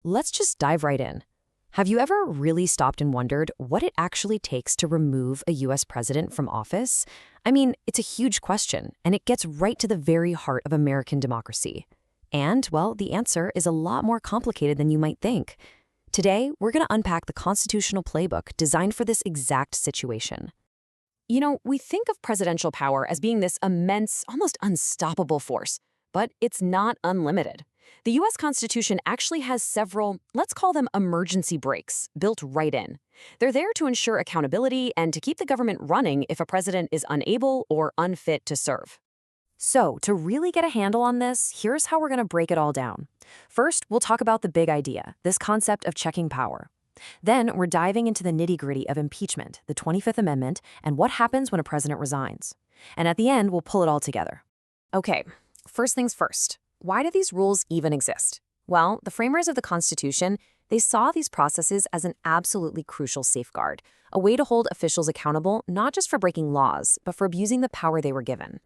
Let's just dive right in. Have you ever really stopped and wondered what it actually takes to remove a US president from office? I mean, it's a huge question, and it gets right to the very heart of American democracy. And, well, the answer is a lot more complicated than you might think. Today, we're going to unpack the constitutional playbook designed for this exact situation. We think of presidential power as being this immense, almost unstoppable force, but it's not unlimited. The U.S. Constitution actually has several, let's call them emergency brakes, built right in. They're there to ensure accountability and to keep the government running if a president is unable or unfit to serve. So, to really get a handle on this, here's how we're going to break it all down. First, we'll talk about the big idea, this concept of checking power. Then, we're diving into the nitty-gritty of impeachment, the 25th Amendment, and what happens when a president resigns. And at the end, we'll pull it all together. Okay, first things first. Why do these rules even exist? Well, the framers of the Constitution, they saw these processes as an absolutely crucial safeguard, a way to hold officials accountable not just for breaking laws, but for abusing the power they were given.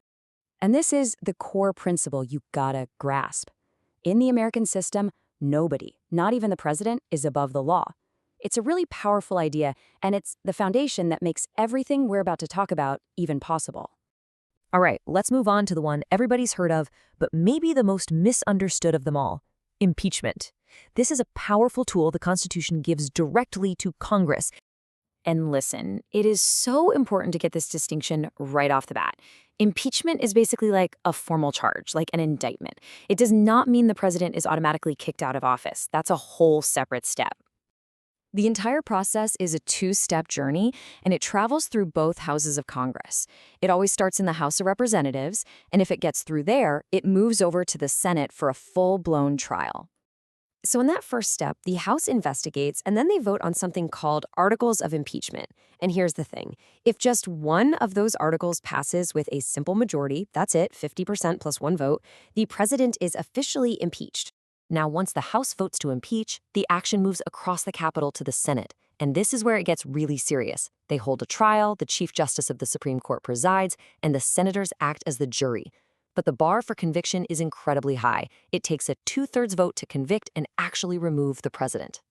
And this is the core principle you gotta grasp. In the American system, nobody, not even the president, is above the law. It's a really powerful idea, and it's the foundation that makes everything we're about to talk about even possible. All right, let's move on to the one everybody's heard of, but maybe the most misunderstood of them all, impeachment. This is a powerful tool the Constitution gives directly to Congress. And listen, it is so important to get this distinction right off the bat. Impeachment is basically like a formal charge, like an indictment. It does not mean the president is automatically kicked out of office. That's a whole separate step. The entire process is a two-step journey, and it travels through both houses of Congress. It always starts in the House of Representatives, and if it gets through there, it moves over to the Senate for a full-blown trial. So in that first step, the House investigates, and then they vote on something called articles of impeachment. And here's the thing. If just one of those articles passes with a simple majority, that's it, 50% plus one vote, the president is officially impeached. Now, once the House votes to impeach, the action moves across the Capitol to the Senate. And this is where it gets really serious. They hold a trial, the Chief Justice of the Supreme Court presides, and the senators act as the jury. But the bar for conviction is incredibly high. It takes a 2/3 vote to convict and actually remove the president.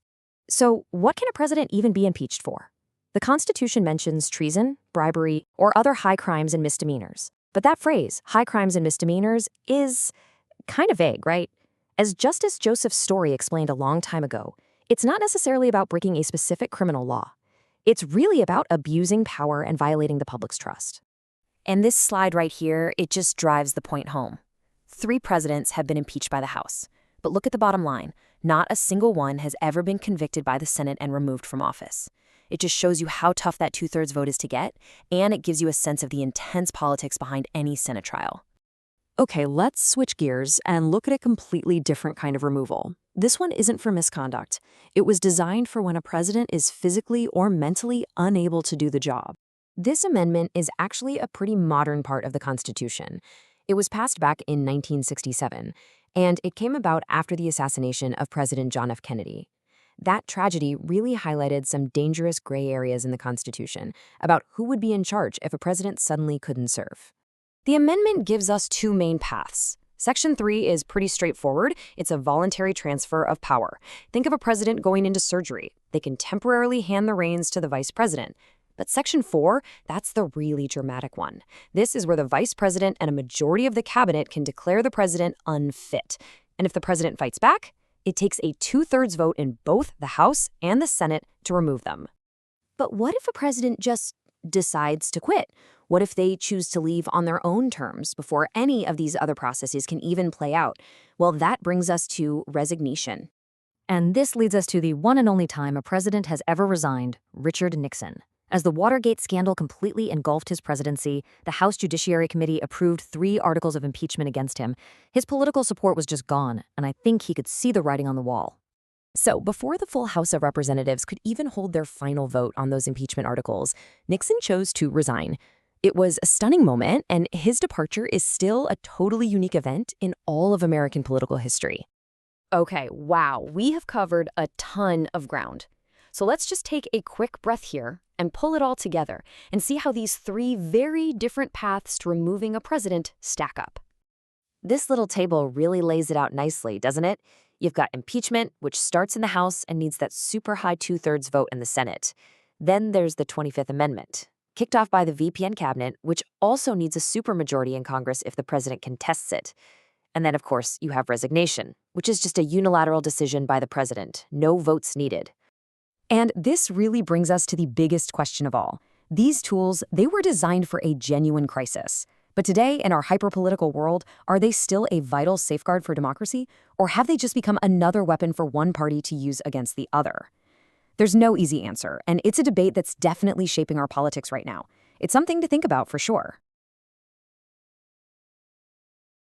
So, what can a president even be impeached for? The Constitution mentions treason, bribery, or other high crimes and misdemeanors. But that phrase, high crimes and misdemeanors, is kind of vague, right? As Justice Joseph Story explained a long time ago, it's not necessarily about breaking a specific criminal law. It's really about abusing power and violating the public's trust. And this slide right here, it just drives the point home. 3 presidents have been impeached by the House. But look at the bottom line. Not a single one has ever been convicted by the Senate and removed from office. It just shows you how tough that 2/3 vote is to get, and it gives you a sense of the intense politics behind any Senate trial. Okay, let's switch gears and look at a completely different kind of removal. This one isn't for misconduct. It was designed for when a president is physically or mentally unable to do the job. This amendment is actually a pretty modern part of the Constitution. It was passed back in 1967, and it came about after the assassination of President John F. Kennedy. That tragedy really highlighted some dangerous gray areas in the Constitution about who would be in charge if a president suddenly couldn't serve. The amendment gives us 2 main paths. Section 3 is pretty straightforward. It's a voluntary transfer of power. Think of a president going into surgery. They can temporarily hand the reins to the vice president. But Section 4, that's the really dramatic one. This is where the vice president and a majority of the cabinet can declare the president unfit. And if the president fights back, it takes a 2/3 vote in both the House and the Senate to remove them. But what if a president just decides to quit? What if they choose to leave on their own terms before any of these other processes can even play out? Well, that brings us to resignation. And this leads us to the one and only time a president has ever resigned, Richard Nixon. As the Watergate scandal completely engulfed his presidency, the House Judiciary Committee approved 3 articles of impeachment against him. His political support was just gone, and I think he could see the writing on the wall. So, before the full House of Representatives could even hold their final vote on those impeachment articles, Nixon chose to resign. It was a stunning moment, and his departure is still a totally unique event in all of American political history. Okay, wow, we have covered a ton of ground. So let's just take a quick breath here and pull it all together and see how these 3 very different paths to removing a president stack up. This little table really lays it out nicely, doesn't it? You've got impeachment, which starts in the House and needs that super high two-thirds vote in the Senate. Then there's the 25th Amendment, kicked off by the VPN cabinet, which also needs a supermajority in Congress if the president contests it. And then, of course, you have resignation, which is just a unilateral decision by the president. No votes needed. And this really brings us to the biggest question of all. These tools, they were designed for a genuine crisis. But today, in our hyperpolitical world, are they still a vital safeguard for democracy? Or have they just become another weapon for one party to use against the other? There's no easy answer, and it's a debate that's definitely shaping our politics right now. It's something to think about for sure.